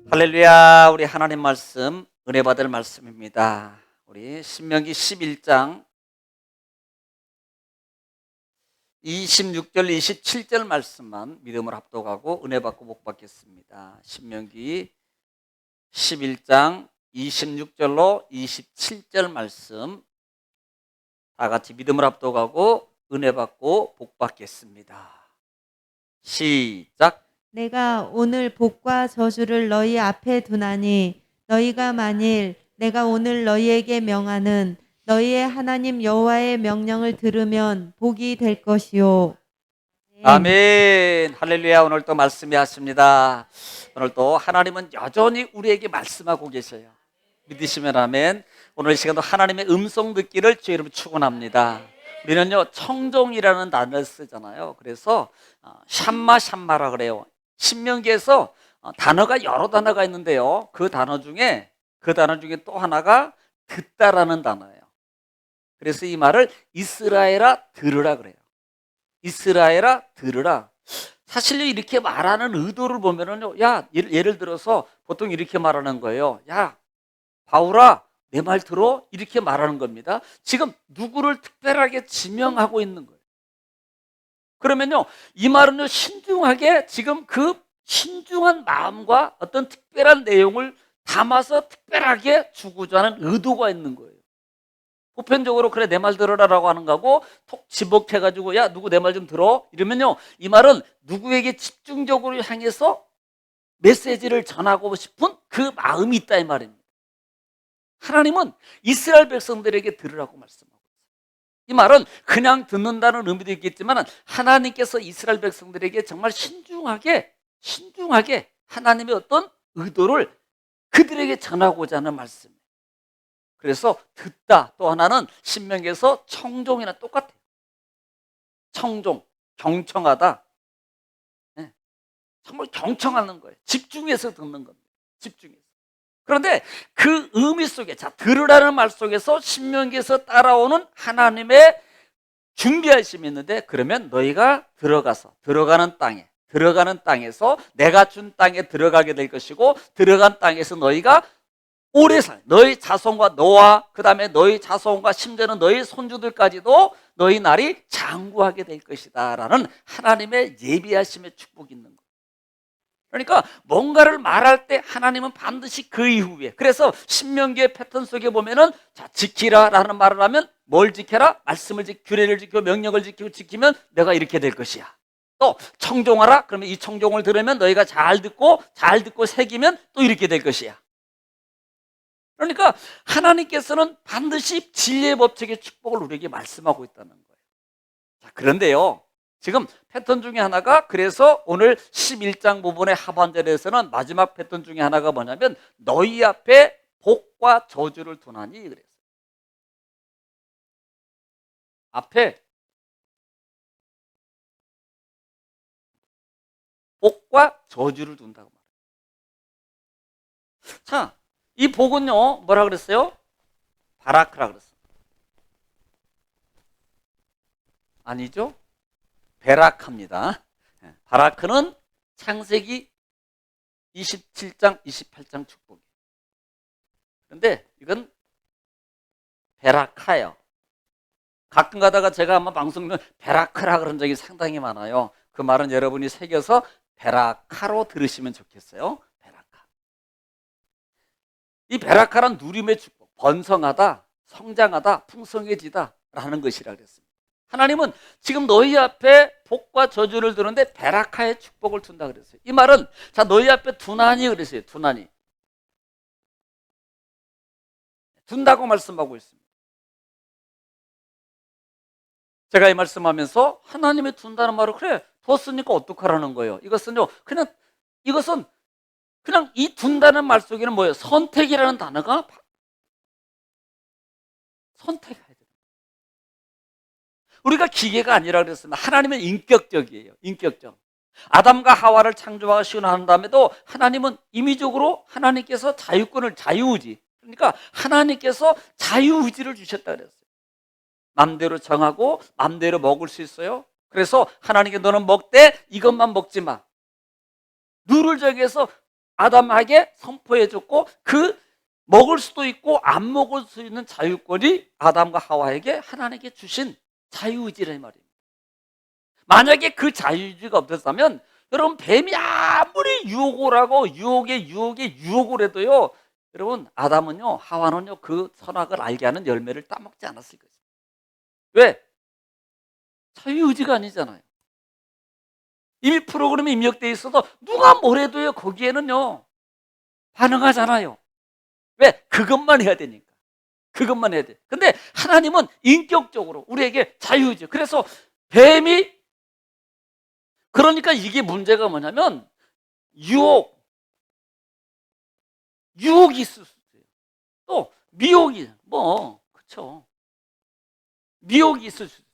할렐루야. 우리 하나님 말씀 은혜 받을 말씀입니다. 우리 신명기 11장 26절 27절 말씀만 믿음을 합독하고 은혜 받고 복 받겠습니다. 신명기 11장 26절로 27절 말씀 다 같이 믿음을 합독하고 은혜 받고 복 받겠습니다. 시작. 내가 오늘 복과 저주를 너희 앞에 두나니 너희가 만일 내가 오늘 너희에게 명하는 너희의 하나님 여호와의 명령을 들으면 복이 될 것이요. 아멘. 할렐루야. 오늘 또 말씀이 왔습니다. 오늘 또 하나님은 여전히 우리에게 말씀하고 계셔요. 믿으시면 아멘. 오늘 이 시간도 하나님의 음성 듣기를 주의 이름으로 축원합니다. 우리는요 청종이라는 단어를 쓰잖아요. 그래서 샴마라 그래요. 신명기에서 단어가 여러 단어가 있는데요. 그 단어 중에 또 하나가 듣다라는 단어예요. 그래서 이 말을 이스라엘아 들으라 그래요. 이스라엘아 들으라. 사실 이렇게 말하는 의도를 보면은요, 야, 예를 들어서 보통 이렇게 말하는 거예요. 야, 바울아, 내 말 들어? 이렇게 말하는 겁니다. 지금 누구를 특별하게 지명하고 있는 거예요. 그러면요, 이 말은요, 신중하게 지금 그 신중한 마음과 어떤 특별한 내용을 담아서 특별하게 주고자 하는 의도가 있는 거예요. 보편적으로 그래 내 말 들어라라고 하는 거고 톡 지목해가지고 야 누구 내 말 좀 들어 이러면요 이 말은 누구에게 집중적으로 향해서 메시지를 전하고 싶은 그 마음이 있다 이 말입니다. 하나님은 이스라엘 백성들에게 들으라고 말씀하고 있어요. 이 말은 그냥 듣는다는 의미도 있겠지만 하나님께서 이스라엘 백성들에게 정말 신중하게 하나님의 어떤 의도를 그들에게 전하고자 하는 말씀이에요. 그래서 듣다 또 하나는 신명기에서 청종이나 똑같아요. 청종, 경청하다. 네. 정말 경청하는 거예요. 집중해서 듣는 겁니다. 집중해서. 그런데 그 의미 속에 자 들으라는 말 속에서 신명기에서 따라오는 하나님의 준비하심이 있는데 그러면 너희가 들어가는 땅에서 내가 준 땅에 들어가게 될 것이고 들어간 땅에서 너희가 오래 살 너희 자손과 너와 그 다음에 너희 자손과 심지어는 너희 손주들까지도 너희 날이 장구하게 될 것이다 라는 하나님의 예비하심의 축복이 있는 거예요. 그러니까 뭔가를 말할 때 하나님은 반드시 그 이후에 그래서 신명기의 패턴 속에 보면은 자 지키라 라는 말을 하면 뭘 지켜라? 말씀을 지키고 규례를 지키고 명령을 지키고 지키면 내가 이렇게 될 것이야. 또 청종하라 그러면 이 청종을 들으면 너희가 잘 듣고 새기면 또 이렇게 될 것이야. 그러니까 하나님께서는 반드시 진리의 법칙의 축복을 우리에게 말씀하고 있다는 거예요. 자, 그런데요 지금 패턴 중에 하나가 그래서 오늘 11장 부분의 하반절에서는 마지막 패턴 중에 하나가 뭐냐면 너희 앞에 복과 저주를 두나니 그랬어요. 앞에 복과 저주를 둔다고 말해요. 자, 이 복은요 뭐라 그랬어요? 바라크라 그랬어요. 아니죠? 베라크입니다. 바라크는 창세기 27장 28장 축복이에요. 그런데 이건 베라카예요. 가끔 가다가 제가 아마 방송에 베라크라 그런 적이 상당히 많아요. 그 말은 여러분이 새겨서 베라카로 들으시면 좋겠어요. 베라카. 이 베라카란 누림의 축복, 번성하다, 성장하다, 풍성해지다 라는 것이라 그랬습니다. 하나님은 지금 너희 앞에 복과 저주를 두는데 베라카의 축복을 둔다 그랬어요. 이 말은 자 너희 앞에 두나니 그랬어요. 두나니 둔다고 말씀하고 있습니다. 제가 이 말씀하면서 하나님이 둔다는 말을 그래 뒀으니까 어떡하라는 거예요. 이것은 그냥 이 둔다는 말 속에는 뭐예요? 선택이라는 단어가 선택해야 돼요. 우리가 기계가 아니라 그랬습니다. 하나님은 인격적이에요. 인격적. 아담과 하와를 창조하시고 난 다음에도 하나님은 임의적으로 하나님께서 자유의지 그러니까 하나님께서 자유의지를 주셨다 그랬어요. 맘대로 정하고 맘대로 먹을 수 있어요. 그래서 하나님께 너는 먹되 이것만 먹지 마. 룰을 정해서 아담에게 선포해 줬고 그 먹을 수도 있고 안 먹을 수 있는 자유권이 아담과 하와에게 하나님께 주신 자유의지란 말입니다. 만약에 그 자유의지가 없었다면 여러분 뱀이 아무리 유혹을 하고 유혹에 유혹을 해도요, 여러분 아담은요 하와는요 그 선악을 알게 하는 열매를 따먹지 않았을 거예요. 왜? 자유의지가 아니잖아요. 이미 프로그램에 입력되어 있어도 누가 뭐래도요 거기에는요 반응하잖아요. 왜? 그것만 해야 되니까. 그것만 해야 돼. 근데 하나님은 인격적으로 우리에게 자유의지. 그래서 뱀이, 그러니까 이게 문제가 뭐냐면 유혹이 있을 수 있어요. 또 미혹이 그렇죠. 미혹이 있을 수 있어요.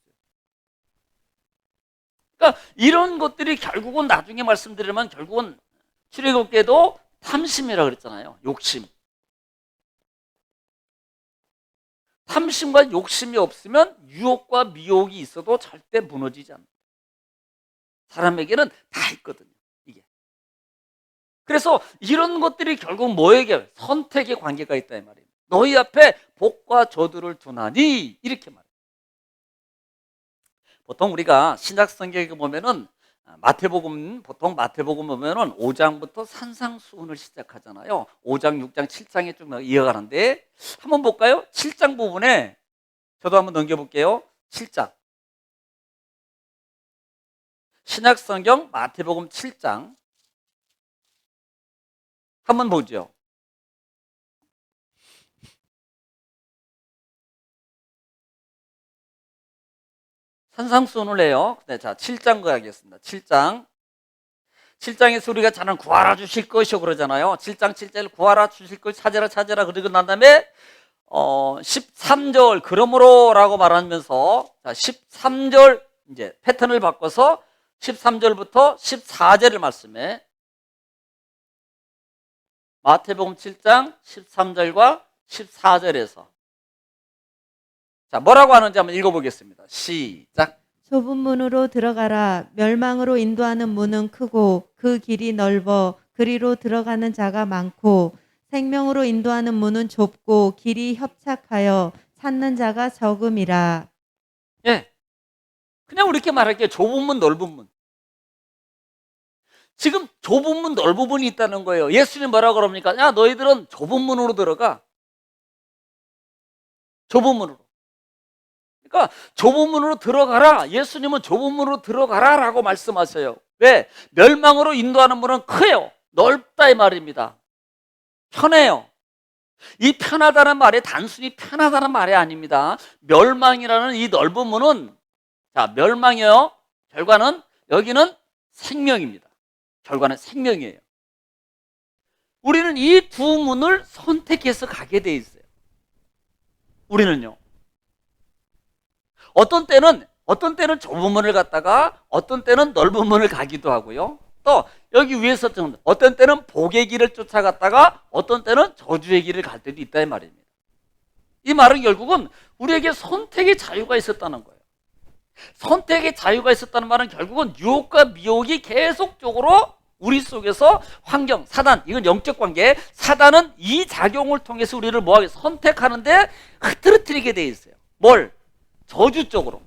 그러니까 이런 것들이 결국은 나중에 말씀드리면 결국은 출애굽기에도 탐심이라고 그랬잖아요. 욕심. 탐심과 욕심이 없으면 유혹과 미혹이 있어도 절대 무너지지 않는다. 사람에게는 다 있거든요, 이게. 그래서 이런 것들이 결국 뭐에게? 선택의 관계가 있다 이 말이에요. 너희 앞에 복과 저주를 두나니 이렇게 말해요. 보통 우리가 신약 성경에 보면은 보통 마태복음 보면은 5장부터 산상수훈을 시작하잖아요. 5장, 6장, 7장에 좀 이어가는데 한번 볼까요? 7장 부분에 저도 한번 넘겨볼게요. 7장. 신약 성경 마태복음 7장 한번 보죠. 산상수훈을 해요. 네, 자, 7장 가겠습니다. 7장에서 우리가 자는 구하라 주실 것이요 그러잖아요. 7장 7절 구하라 주실 것 찾으라 그러고 난 다음에 13절 그러므로라고 말하면서 자, 13절 이제 패턴을 바꿔서 13절부터 14절을 말씀해. 마태복음 7장 13절과 14절에서 자, 뭐라고 하는지 한번 읽어보겠습니다. 시작. 좁은 문으로 들어가라. 멸망으로 인도하는 문은 크고 그 길이 넓어 그리로 들어가는 자가 많고 생명으로 인도하는 문은 좁고 길이 협착하여 찾는 자가 적음이라. 예, 그냥 우리 이렇게 말할게요. 좁은 문, 넓은 문. 지금 좁은 문, 넓은 문이 있다는 거예요. 예수님 뭐라고 그럽니까? 야, 너희들은 좁은 문으로 들어가. 좁은 문으로. 그러니까 좁은 문으로 들어가라. 예수님은 좁은 문으로 들어가라 라고 말씀하세요. 왜? 멸망으로 인도하는 문은 커요. 넓다 이 말입니다. 편해요. 이 편하다는 말이 단순히 편하다는 말이 아닙니다. 멸망이라는 이 넓은 문은 자, 멸망이요. 결과는 여기는 생명입니다. 결과는 생명이에요. 우리는 이 두 문을 선택해서 가게 돼 있어요. 우리는요. 어떤 때는 좁은 문을 갔다가 어떤 때는 넓은 문을 가기도 하고요. 또 여기 위에서 어떤 때는 복의 길을 쫓아갔다가 어떤 때는 저주의 길을 갈 때도 있다 이 말입니다. 이 말은 결국은 우리에게 선택의 자유가 있었다는 거예요. 선택의 자유가 있었다는 말은 결국은 유혹과 미혹이 계속적으로 우리 속에서 환경, 사단, 이건 영적 관계, 사단은 이 작용을 통해서 우리를 뭐하게 선택하는데 흐트러뜨리게 돼 있어요. 뭘? 저주 쪽으로.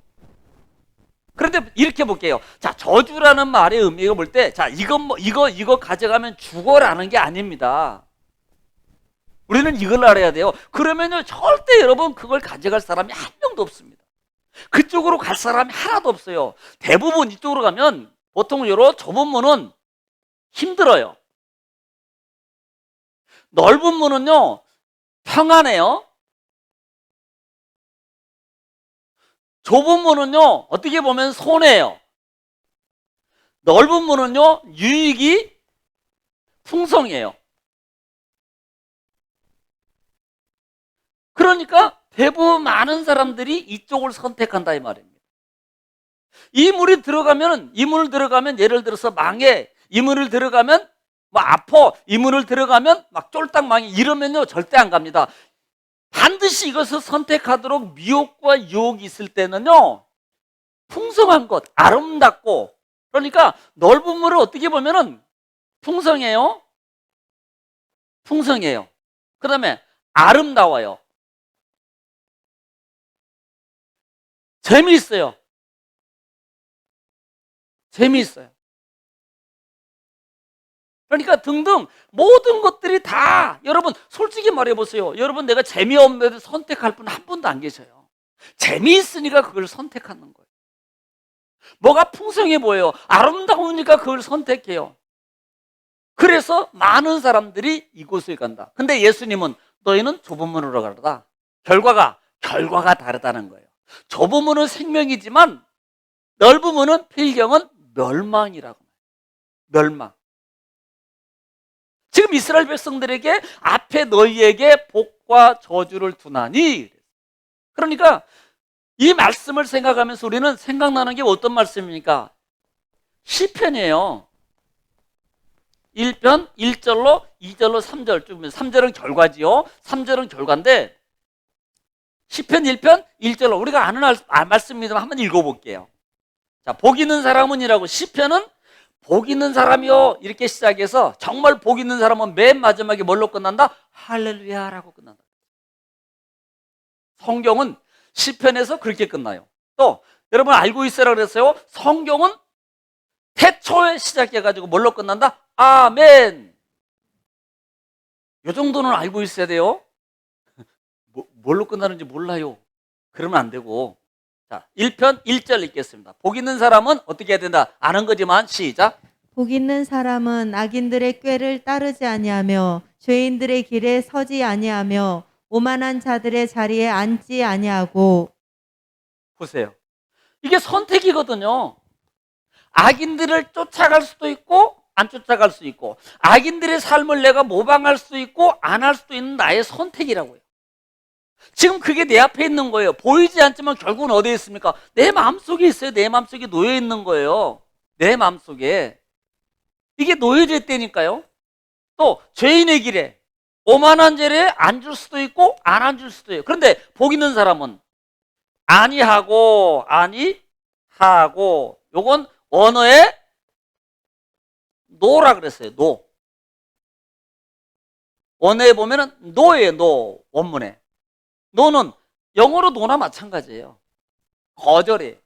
그런데 이렇게 볼게요. 자, 저주라는 말의 의미가 볼 때, 자, 이거 가져가면 죽어라는 게 아닙니다. 우리는 이걸 알아야 돼요. 그러면요, 절대 여러분 그걸 가져갈 사람이 한 명도 없습니다. 그쪽으로 갈 사람이 하나도 없어요. 대부분 이쪽으로 가면 보통 요런 좁은 문은 힘들어요. 넓은 문은요, 평안해요. 좁은 문은요, 어떻게 보면 손해예요. 넓은 문은요, 유익이 풍성해요. 그러니까 대부분 많은 사람들이 이쪽을 선택한다 이 말입니다. 이 문을 들어가면 예를 들어서 망해. 이 문을 들어가면 뭐 아파. 이 문을 들어가면 막 쫄딱 망해. 이러면요, 절대 안 갑니다. 반드시 이것을 선택하도록 미혹과 유혹이 있을 때는요, 풍성한 것, 아름답고, 그러니까 넓은 물을 어떻게 보면은 풍성해요. 풍성해요. 그 다음에 아름다워요. 재미있어요. 재미있어요. 그러니까 등등 모든 것들이 다, 여러분 솔직히 말해보세요. 여러분, 내가 재미없는데 선택할 분 한 분도 안 계셔요. 재미있으니까 그걸 선택하는 거예요. 뭐가 풍성해 보여요. 아름다우니까 그걸 선택해요. 그래서 많은 사람들이 이곳에 간다. 근데 예수님은 너희는 좁은 문으로 가라. 결과가 다르다는 거예요. 좁은 문은 생명이지만 넓은 문은 필경은 멸망이라고. 멸망. 지금 이스라엘 백성들에게 앞에 너희에게 복과 저주를 두나니. 그러니까 이 말씀을 생각하면서 우리는 생각나는 게 어떤 말씀입니까? 시편이에요. 1편 1절로 2절로 3절, 3절은 결과지요. 3절은 결과인데 시편 1편 1절로 우리가 아는 말씀입니다만 한번 읽어볼게요. 자, 복 있는 사람은이라고. 시편은 복 있는 사람이요 이렇게 시작해서 정말 복 있는 사람은 맨 마지막에 뭘로 끝난다? 할렐루야라고 끝난다. 성경은 시편에서 그렇게 끝나요. 또 여러분 알고 있으라 그랬어요. 성경은 태초에 시작해가지고 뭘로 끝난다? 아멘. 이 정도는 알고 있어야 돼요. 뭘로 끝나는지 몰라요. 그러면 안 되고. 자, 1편 1절 읽겠습니다. 복 있는 사람은 어떻게 해야 된다? 아는 거지만 시작. 복 있는 사람은 악인들의 꾀를 따르지 아니하며 죄인들의 길에 서지 아니하며 오만한 자들의 자리에 앉지 아니하고. 보세요. 이게 선택이거든요. 악인들을 쫓아갈 수도 있고 안 쫓아갈 수 있고, 악인들의 삶을 내가 모방할 수 있고 안 할 수도 있는 나의 선택이라고요. 지금 그게 내 앞에 있는 거예요. 보이지 않지만 결국은 어디에 있습니까? 내 마음속에 있어요. 내 마음속에 놓여 있는 거예요. 내 마음속에. 이게 놓여져 있다니까요. 또 죄인의 길에, 오만한 죄에 앉을 수도 있고 안 앉을 수도 있어요. 그런데 복 있는 사람은 아니하고 요건 언어에 노라 그랬어요. 노. 언어에 보면은 노예요. 노. 원문에. 노는 영어로 노나 마찬가지예요. 거절이에요.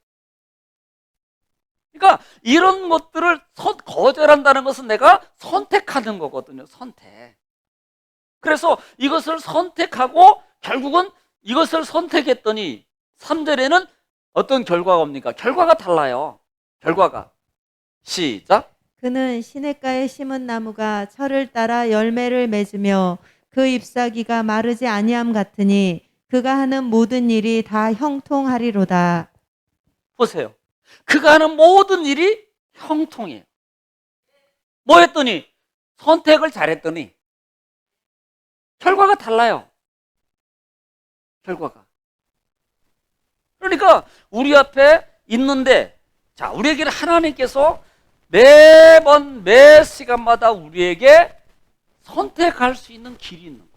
그러니까 이런 것들을 거절한다는 것은 내가 선택하는 거거든요. 선택. 그래서 이것을 선택하고 결국은 이것을 선택했더니 3절에는 어떤 결과가 옵니까? 결과가 달라요. 결과가. 시작. 그는 시냇가에 심은 나무가 철을 따라 열매를 맺으며 그 잎사귀가 마르지 아니함 같으니 그가 하는 모든 일이 다 형통하리로다. 보세요. 그가 하는 모든 일이 형통해요. 뭐 했더니? 선택을 잘했더니 결과가 달라요. 결과가. 그러니까 우리 앞에 있는데, 자, 우리에게는 하나님께서 매번 매 시간마다 우리에게 선택할 수 있는 길이 있는 거예요.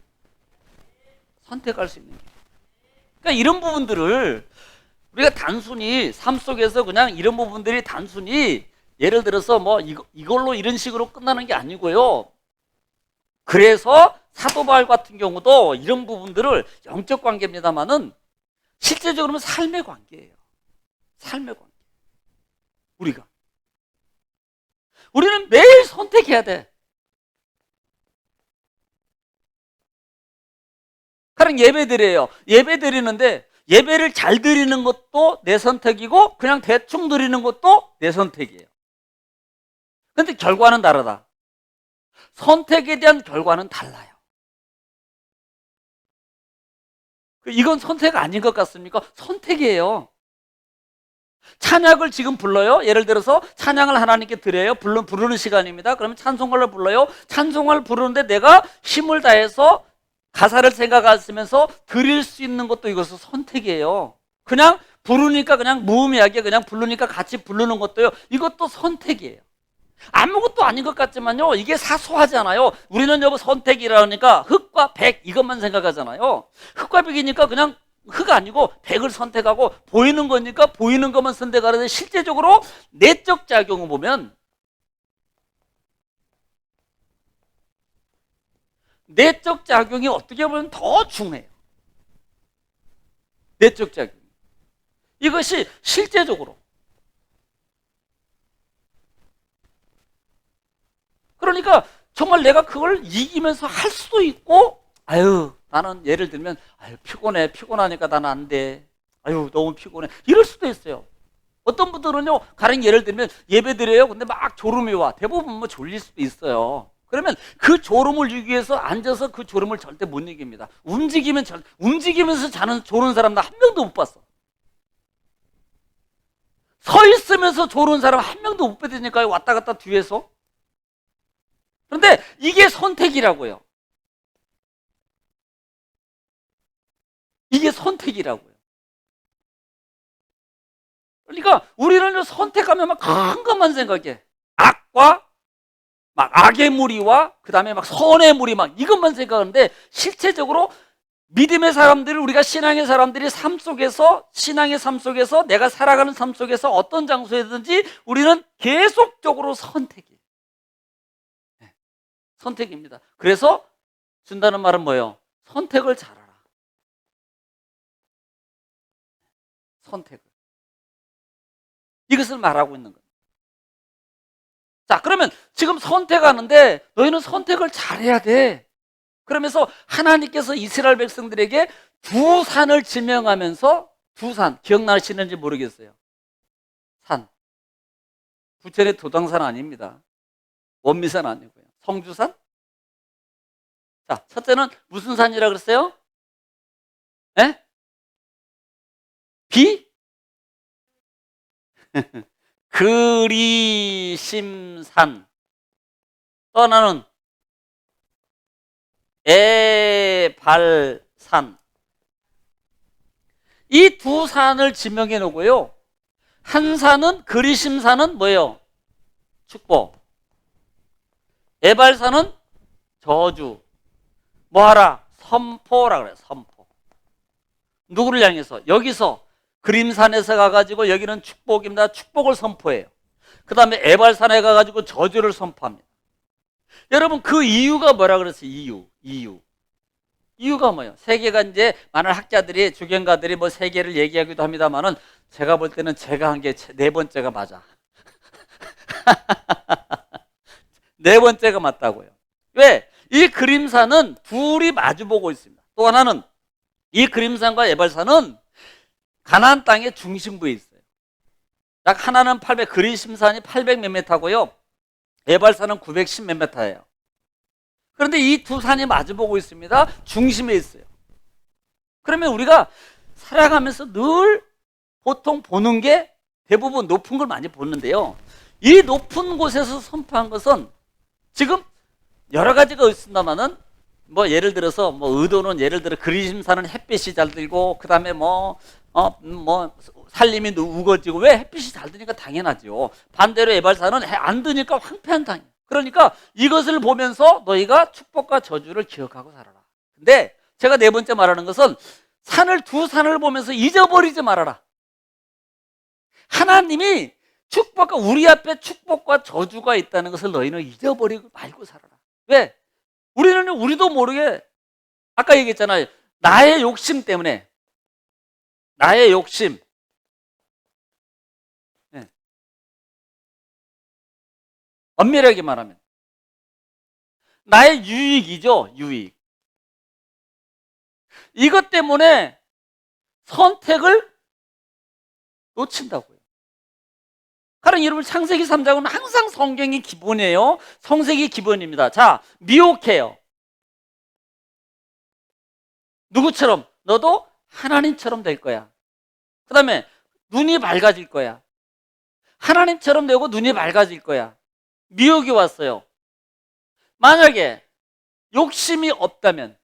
선택할 수 있는 길. 그러니까 이런 부분들을 우리가 단순히 삶 속에서 그냥 이런 부분들이 단순히 예를 들어서 뭐 이걸로 이런 식으로 끝나는 게 아니고요. 그래서 사도 바울 같은 경우도 이런 부분들을 영적 관계입니다만은 실제적으로는 삶의 관계예요. 삶의 관계. 우리는 매일 선택해야 돼. 그냥 예배 드려요. 예배 드리는데 예배를 잘 드리는 것도 내 선택이고 그냥 대충 드리는 것도 내 선택이에요. 근데 결과는 다르다. 선택에 대한 결과는 달라요. 이건 선택 아닌 것 같습니까? 선택이에요. 찬양을 지금 불러요. 예를 들어서 찬양을 하나님께 드려요. 부르는 시간입니다. 그러면 찬송가를 불러요. 찬송가를 부르는데 내가 힘을 다해서 가사를 생각하면서 드릴 수 있는 것도 이것은 선택이에요. 그냥 부르니까 그냥 무의미하게 그냥 부르니까 같이 부르는 것도요. 이것도 선택이에요. 아무것도 아닌 것 같지만요. 이게 사소하잖아요. 우리는 여보 선택이라니까 흑과 백 이것만 생각하잖아요. 흑과 백이니까 그냥 흑 아니고 백을 선택하고 보이는 거니까 보이는 것만 선택하는데 실제적으로 내적 작용을 보면 내적 작용이 어떻게 보면 더 중요해요. 내적 작용. 이것이 실제적으로. 그러니까 정말 내가 그걸 이기면서 할 수도 있고, 아유, 나는 예를 들면, 아유, 피곤하니까 나는 안 돼. 아유, 너무 피곤해. 이럴 수도 있어요. 어떤 분들은요, 가령 예를 들면 예배 드려요. 근데 막 졸음이 와. 대부분 뭐 졸릴 수도 있어요. 그러면 그 졸음을 이기기 위해서 앉아서 그 졸음을 절대 못 이깁니다. 움직이면서 자는 졸은 사람 나 한 명도 못 봤어. 서 있으면서 졸은 사람 한 명도 못 봤다니까요. 왔다 갔다 뒤에서. 그런데 이게 선택이라고요. 이게 선택이라고요. 그러니까 우리는 선택하면 막 큰 것만 생각해. 악과 막 악의 무리와 그 다음에 막 선의 무리 막 이것만 생각하는데 실제적으로 믿음의 사람들을 우리가 신앙의 사람들이 신앙의 삶 속에서 내가 살아가는 삶 속에서 어떤 장소에든지 우리는 계속적으로 선택이에요. 선택입니다. 그래서 준다는 말은 뭐예요? 선택을 잘하라. 선택을. 이것을 말하고 있는 거예요. 자, 그러면 지금 선택하는데 너희는 선택을 잘해야 돼. 그러면서 하나님께서 이스라엘 백성들에게 두 산을 지명하면서 두 산, 기억나시는지 모르겠어요. 산. 부천의 도당산 아닙니다. 원미산 아니고요. 성주산? 자, 첫째는 무슨 산이라 그랬어요? 예? 비? 그리심산. 또 하나는 에발산. 이 두 산을 지명해 놓고요. 한 산은 그리심산은 뭐예요? 축복. 에발산은 저주. 뭐하라? 선포라 그래요. 선포. 누구를 향해서? 여기서 그림산에서 가가지고 여기는 축복입니다. 축복을 선포해요. 그 다음에 에발산에 가가지고 저주를 선포합니다. 여러분 그 이유가 뭐라 그랬어요? 이유가 뭐예요? 세계가 이제 많은 학자들이 주경가들이 뭐 세계를 얘기하기도 합니다만은 제가 볼 때는 제가 한 게 네 번째가 맞아. 네 번째가 맞다고요. 왜? 이 그림산은 둘이 마주보고 있습니다. 또 하나는 이 그림산과 에발산은 가나안 땅의 중심부에 있어요. 약 하나는 그리심산이 800 몇 미터고요. 에발산은 910 몇 미터예요. 그런데 이 두 산이 마주보고 있습니다. 중심에 있어요. 그러면 우리가 살아가면서 늘 보통 보는 게 대부분 높은 걸 많이 보는데요. 이 높은 곳에서 선포한 것은 지금 여러 가지가 있습니다만은 뭐 예를 들어서 뭐 의도는 예를 들어 그리심산은 햇빛이 잘 들고 그 다음에 뭐 살림이 우거지고 왜 햇빛이 잘 드니까 당연하죠. 반대로 에발산은 해 안 드니까 황폐한 땅이에요. 그러니까 이것을 보면서 너희가 축복과 저주를 기억하고 살아라. 근데 제가 네 번째 말하는 것은 두 산을 보면서 잊어버리지 말아라. 하나님이 우리 앞에 축복과 저주가 있다는 것을 너희는 잊어버리고 말고 살아라. 왜? 우리도 모르게 아까 얘기했잖아요. 나의 욕심 때문에 나의 욕심. 네. 엄밀하게 말하면 나의 유익이죠. 유익. 이것 때문에 선택을 놓친다고요. 가령 여러분 창세기 3장은 항상 성경이 기본이에요. 성색이 기본입니다. 자, 미혹해요. 누구처럼? 너도 하나님처럼 될 거야. 그 다음에 눈이 밝아질 거야. 하나님처럼 되고 눈이 밝아질 거야. 미혹이 왔어요. 만약에 욕심이 없다면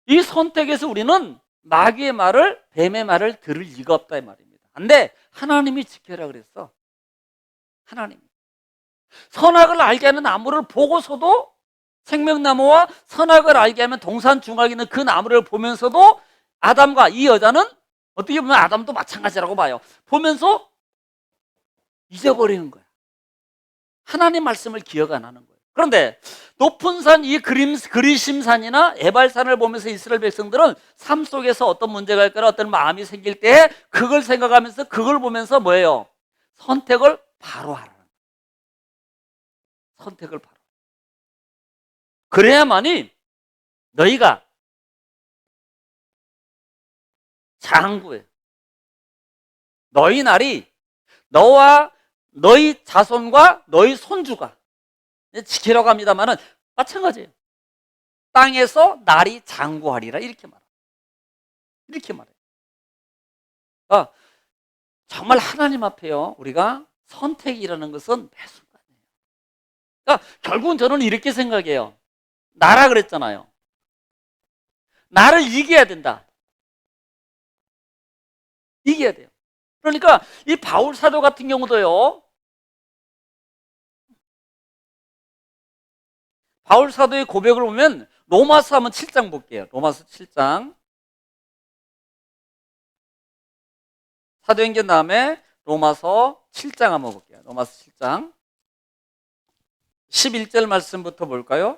이 선택에서 우리는 마귀의 말을, 뱀의 말을 들을 리가 없다 이 말입니다. 근데 하나님이 지켜라 그랬어. 하나님. 선악을 알게 하는 나무를 보고서도 생명나무와 선악을 알게 하면 동산중앙에 있는 그 나무를 보면서도 아담과 이 여자는 어떻게 보면 아담도 마찬가지라고 봐요. 보면서 잊어버리는 거야. 하나님 말씀을 기억 안 하는 거예요. 그런데 높은 산, 이 그리심산이나 에발산을 보면서 이스라엘 백성들은 삶 속에서 어떤 문제가 있거나 어떤 마음이 생길 때 그걸 생각하면서 그걸 보면서 뭐예요? 선택을 바로 하라는 거예요. 선택을 바로. 그래야만이 너희가 장구해. 너희 날이 너와 너희 자손과 너희 손주가 지키라고 합니다만은 마찬가지예요. 땅에서 날이 장구하리라 이렇게 말해요. 이렇게 말해요. 아, 정말 하나님 앞에요. 우리가 선택이라는 것은 매 순간이에요. 그러니까 결국은 저는 이렇게 생각해요. 나라 그랬잖아요. 나를 이겨야 된다. 이겨야 돼요. 그러니까 이 바울 사도 같은 경우도요. 바울 사도의 고백을 보면 로마서 한번 7장 볼게요. 로마서 7장. 사도행전 다음에 로마서 7장 한번 볼게요. 로마서 7장. 11절 말씀부터 볼까요?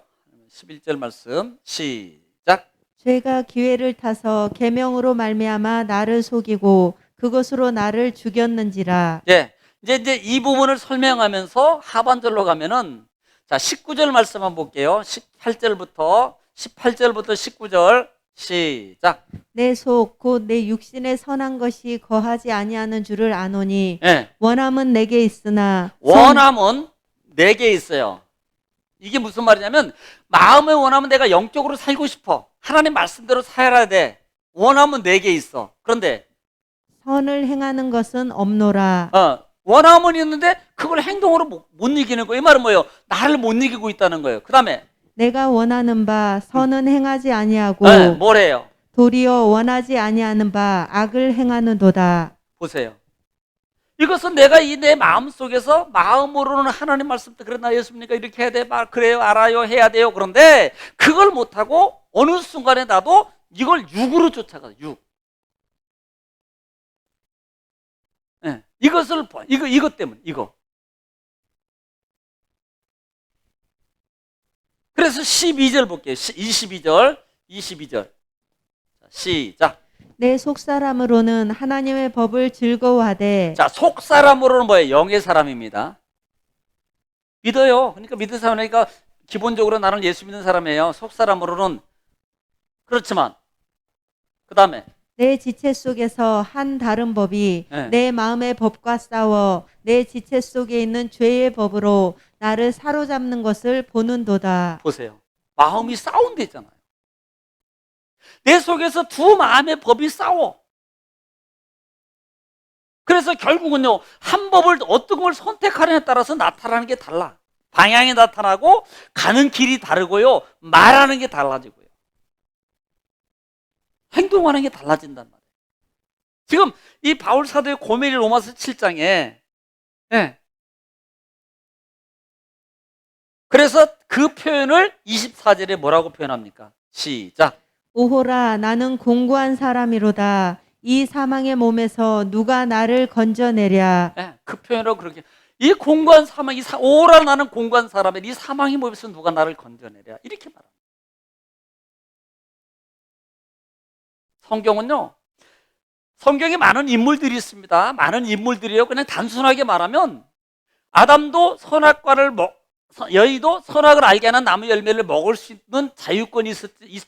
11절 말씀 시작. 죄가 기회를 타서 계명으로 말미암아 나를 속이고 그것으로 나를 죽였는지라. 예. 이제 이 부분을 설명하면서 하반절로 가면은 자, 19절 말씀 한번 볼게요. 18절부터 19절 시작. 내 속 곧 내 육신에 선한 것이 거하지 아니하는 줄을 아노니 예. 원함은 내게 있으나 원함은 내게 있어요. 이게 무슨 말이냐면 마음의 원함은 내가 영적으로 살고 싶어. 하나님 말씀대로 살아야 돼. 원함은 내게 있어. 그런데 선을 행하는 것은 없노라. 원함은 있는데 그걸 행동으로 못 이기는 거예요. 이 말은 뭐예요? 나를 못 이기고 있다는 거예요. 그 다음에 내가 원하는 바 선은 행하지 아니하고 뭘 해요? 도리어 원하지 아니하는 바 악을 행하는도다. 보세요. 이것은 내가 이 내 마음 속에서 마음으로는 하나님 말씀 때 그래 나 예수님이니까 이렇게 해야 돼. 그래요. 알아요. 해야 돼요. 그런데 그걸 못하고 어느 순간에 나도 이걸 육으로 쫓아가. 육. 네. 이것 때문에 이거. 그래서 12절 볼게요. 22절. 시작. 내 속사람으로는 하나님의 법을 즐거워하되. 자, 속사람으로는 뭐예요? 영의 사람입니다. 믿어요. 그러니까 믿는 사람이니까 기본적으로 나는 예수 믿는 사람이에요. 속사람으로는 그렇지만 그 다음에 내 지체 속에서 한 다른 법이 네. 내 마음의 법과 싸워 내 지체 속에 있는 죄의 법으로 나를 사로잡는 것을 보는도다. 보세요. 마음이 싸운데 있잖아요. 내 속에서 두 마음의 법이 싸워. 그래서 결국은요, 한 법을 어떤 걸 선택하느냐에 따라서 나타나는 게 달라. 방향이 나타나고 가는 길이 다르고요, 말하는 게 달라지고요. 행동하는 게 달라진단 말이에요. 지금 이 바울 사도의 고멜이 로마서 7장에 그래서 그 표현을 24절에 뭐라고 표현합니까? 시작. 오호라 나는 공고한 사람이로다. 이 사망의 몸에서 누가 나를 건져내랴. 그 표현으로 그렇게 이 공고한 사망, 오라 나는 공고한 사람이 이 사망의 몸에서 누가 나를 건져내랴 이렇게 말합니다. 성경은요, 성경에 많은 인물들이 있습니다. 많은 인물들이요. 그냥 단순하게 말하면 아담도 선악과를 여의도 선악을 알게 하는 나무 열매를 먹을 수 있는 자유권이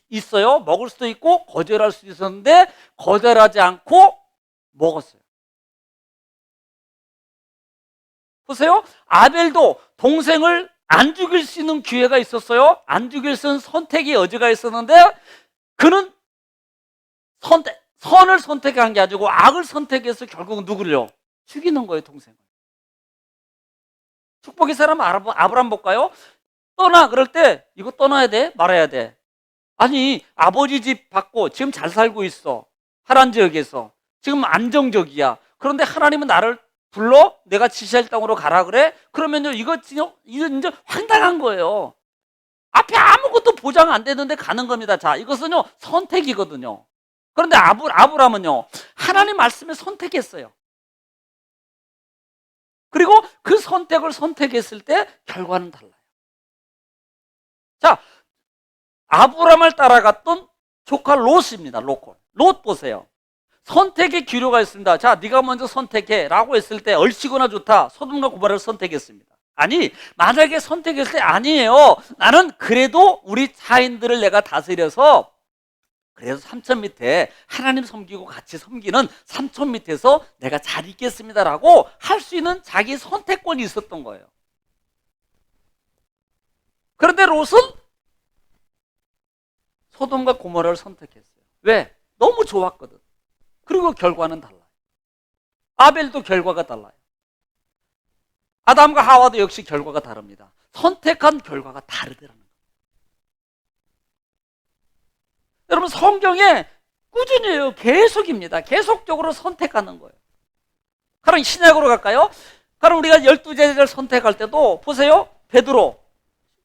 있어요. 먹을 수도 있고 거절할 수도 있었는데 거절하지 않고 먹었어요. 보세요. 아벨도 동생을 안 죽일 수 있는 기회가 있었어요. 안 죽일 수 있는 선택의 여지가 있었는데 그는 선을 선택한 게 아니고 악을 선택해서 결국은 누구를요? 죽이는 거예요, 동생을. 축복의 사람 아브라함 볼까요? 떠나 그럴 때 이거 떠나야 돼? 말아야 돼? 아니 아버지 집 받고 지금 잘 살고 있어. 하란 지역에서 지금 안정적이야. 그런데 하나님은 나를 불러 내가 지시할 땅으로 가라 그래? 그러면요 이거 이제 황당한 거예요. 앞에 아무것도 보장 안 되는데 가는 겁니다. 자, 이것은요 선택이거든요. 그런데 아브라함은요 하나님 말씀에 선택했어요. 그리고 그 선택을 선택했을 때 결과는 달라요. 자, 아브라함을 따라갔던 조카 롯입니다. 롯 보세요. 선택의 기로가 있습니다. 자, 네가 먼저 선택해 라고 했을 때 얼씨구나 좋다. 소돔과 고모라를 선택했습니다. 아니, 만약에 선택했을 때 아니에요. 나는 그래도 우리 자인들을 내가 다스려서 그래서 삼천 밑에 하나님 섬기고 같이 섬기는 삼천 밑에서 내가 잘 있겠습니다라고 할 수 있는 자기 선택권이 있었던 거예요. 그런데 롯은 소돔과 고모라를 선택했어요. 왜? 너무 좋았거든. 그리고 결과는 달라요. 아벨도 결과가 달라요. 아담과 하와도 역시 결과가 다릅니다. 선택한 결과가 다르더라는 거예요. 여러분, 성경에 꾸준히요, 계속입니다. 계속적으로 선택하는 거예요. 그럼 신약으로 갈까요? 그럼 우리가 12제자를 선택할 때도 보세요. 베드로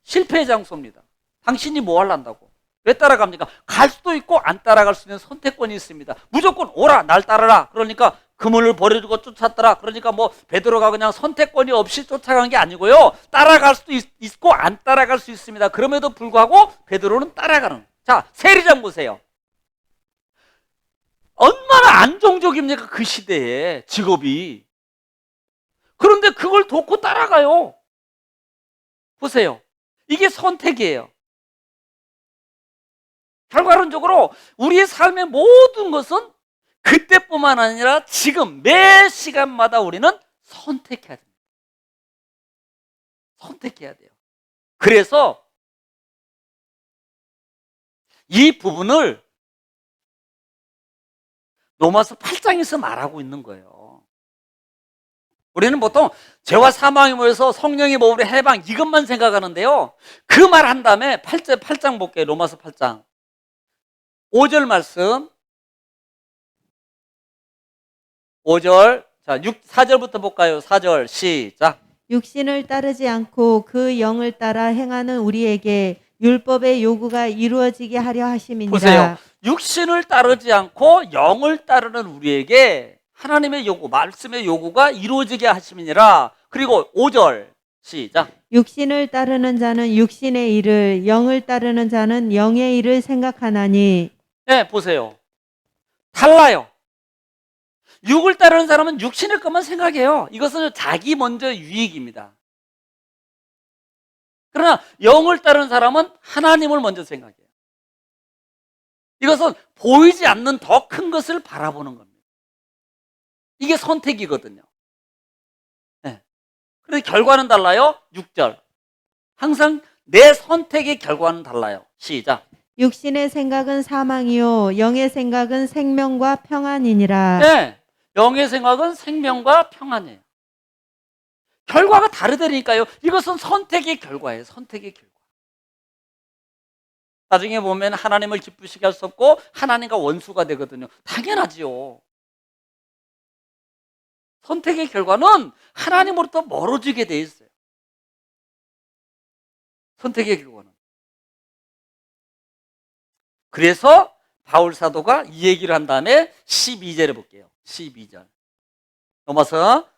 실패의 장소입니다. 당신이 뭐 하려고? 왜 따라갑니까? 갈 수도 있고 안 따라갈 수 있는 선택권이 있습니다. 무조건 오라, 날 따르라. 그러니까 그물을 버려두고 쫓았더라. 그러니까 뭐 베드로가 그냥 선택권이 없이 쫓아간 게 아니고요. 따라갈 수도 있고 안 따라갈 수 있습니다. 그럼에도 불구하고 베드로는 따라가는. 자, 세리장 보세요. 얼마나 안정적입니까? 그 시대에 직업이. 그런데 그걸 돕고 따라가요. 보세요. 이게 선택이에요. 결과론적으로 우리의 삶의 모든 것은 그때뿐만 아니라 지금 매 시간마다 우리는 선택해야 됩니다. 선택해야 돼요. 그래서 이 부분을 로마서 8장에서 말하고 있는 거예요. 우리는 보통 죄와 사망이 모여서 성령의 몸으로 해방 이것만 생각하는데요. 그 말 한 다음에 8장 볼게요. 로마서 8장 5절 말씀 5절 자 4절부터 볼까요? 4절 시작. 육신을 따르지 않고 그 영을 따라 행하는 우리에게 율법의 요구가 이루어지게 하려 하심이니라. 보세요. 육신을 따르지 않고 영을 따르는 우리에게 하나님의 요구, 말씀의 요구가 이루어지게 하심이니라. 그리고 5절 시작. 육신을 따르는 자는 육신의 일을, 영을 따르는 자는 영의 일을 생각하나니. 네, 보세요. 달라요. 육을 따르는 사람은 육신의 것만 생각해요. 이것은 자기 먼저 유익입니다. 그러나 영을 따르는 사람은 하나님을 먼저 생각해요. 이것은 보이지 않는 더 큰 것을 바라보는 겁니다. 이게 선택이거든요. 네. 그런데 결과는 달라요. 6절. 항상 내 선택의 결과는 달라요. 시작. 육신의 생각은 사망이요 영의 생각은 생명과 평안이니라. 네. 영의 생각은 생명과 평안이에요. 결과가 다르다니까요. 이것은 선택의 결과예요. 선택의 결과. 나중에 보면 하나님을 기쁘시게 할 수 없고 하나님과 원수가 되거든요. 당연하지요. 선택의 결과는 하나님으로부터 멀어지게 돼 있어요. 선택의 결과는. 그래서 바울 사도가 이 얘기를 한 다음에 12절에 볼게요. 12절. 넘어서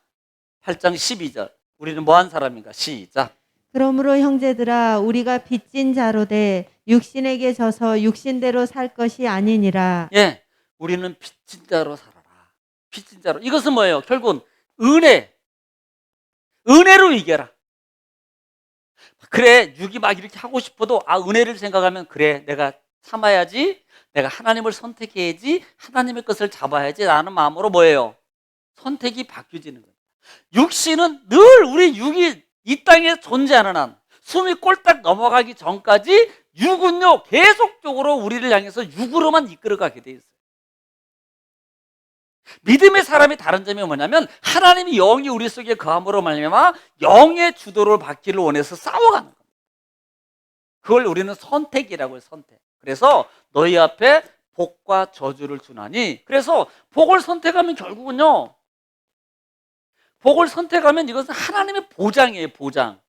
8장 12절. 우리는 뭐한 사람인가? 시작. 그러므로 형제들아 우리가 빚진 자로 돼 육신에게 져서 육신대로 살 것이 아니니라. 예, 우리는 빚진 자로 살아라. 빚진 자로. 이것은 뭐예요? 결국은 은혜로 이겨라. 그래, 육이 막 이렇게 하고 싶어도 은혜를 생각하면 그래, 내가 참아야지, 내가 하나님을 선택해야지, 하나님의 것을 잡아야지 라는 마음으로 뭐예요? 선택이 바뀌어지는 거예요. 육신은 늘 우리 육이 이 땅에 존재하는 한 숨이 꼴딱 넘어가기 전까지 육은요 계속적으로 우리를 향해서 육으로만 이끌어가게 돼 있어요. 믿음의 사람이 다른 점이 뭐냐면 하나님이 영이 우리 속에 거함으로 말미암아 영의 주도를 받기를 원해서 싸워가는 겁니다. 그걸 우리는 선택이라고 해요. 선택. 그래서 너희 앞에 복과 저주를 주나니, 그래서 복을 선택하면 결국은요, 복을 선택하면 이것은 하나님의 보장이에요. 보장.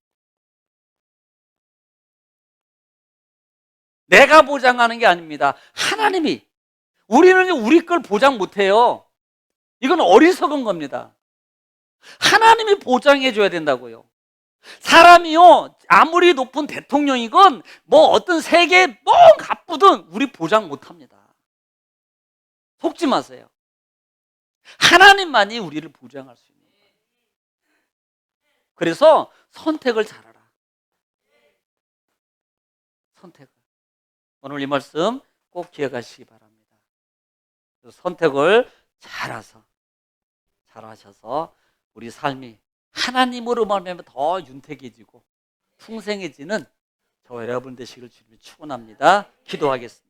내가 보장하는 게 아닙니다. 하나님이. 우리는 우리 걸 보장 못해요. 이건 어리석은 겁니다. 하나님이 보장해 줘야 된다고요. 사람이요, 아무리 높은 대통령이건 뭐 어떤 세계에 뭐 가쁘든 우리 보장 못합니다. 속지 마세요. 하나님만이 우리를 보장할 수 있는 거예요. 그래서 선택을 잘하라. 선택을. 오늘 이 말씀 꼭 기억하시기 바랍니다. 선택을 잘하셔서 우리 삶이 하나님으로 말하면 더 윤택해지고 풍성해지는 저와 여러분 되시기를 주님이 축원합니다. 기도하겠습니다.